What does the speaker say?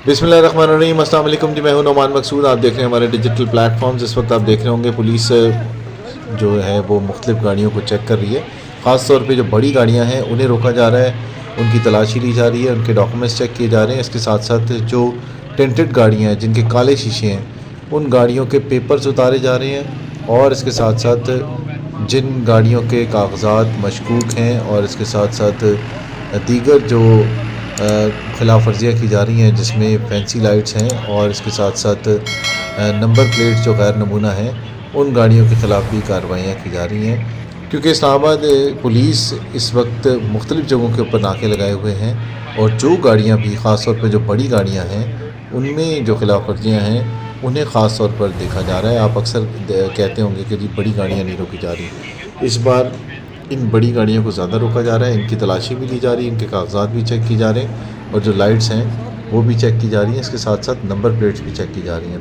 बिस्मिल्लाहिर्रहमानिर्रहीम। अस्सलाम वालेकुम जी, मैं हूं नौमान मकसूद। आप देख रहे हैं हमारे डिजिटल प्लेटफॉर्म्स। इस वक्त आप देख रहे होंगे पुलिस जो है वो मुख्तलिफ़ गाड़ियों को चेक कर रही है। ख़ास तौर पे जो बड़ी गाड़ियां हैं उन्हें रोका जा रहा है, उनकी तलाशी ली जा रही है, उनके डॉक्यूमेंट्स चेक किए जा रहे हैं। इसके साथ साथ जो टेंटेड गाड़ियाँ हैं जिनके काले शीशे हैं उन गाड़ियों के पेपर्स उतारे जा रहे हैं, और इसके साथ साथ जिन गाड़ियों के कागजात मशकूक हैं और इसके साथ साथ दीगर जो खिलाफ वर्जियाँ की जा रही हैं जिसमें फैंसी लाइट्स हैं और इसके साथ साथ नंबर प्लेट्स जो गैर नमूना हैं, उन गाड़ियों के ख़िलाफ़ भी कार्रवाइयाँ की जा रही हैं। क्योंकि इस्लामाबाद पुलिस इस वक्त मुख्तलिफ़ जगहों के ऊपर नाके लगाए हुए हैं, और जो गाड़ियाँ भी ख़ास तौर पर जो बड़ी गाड़ियाँ हैं उनमें जो खिलाफ वर्जियाँ हैं उन्हें ख़ास तौर पर देखा जा रहा है। आप अक्सर कहते होंगे कि जी बड़ी गाड़ियाँ नहीं रोकी जा रही। इस बार इन बड़ी गाड़ियों को ज़्यादा रोका जा रहा है, इनकी तलाशी भी ली जा रही है, इनके कागजात भी चेक की जा रहे हैं, और जो लाइट्स हैं वो भी चेक की जा रही हैं। इसके साथ साथ नंबर प्लेट्स भी चेक की जा रही हैं।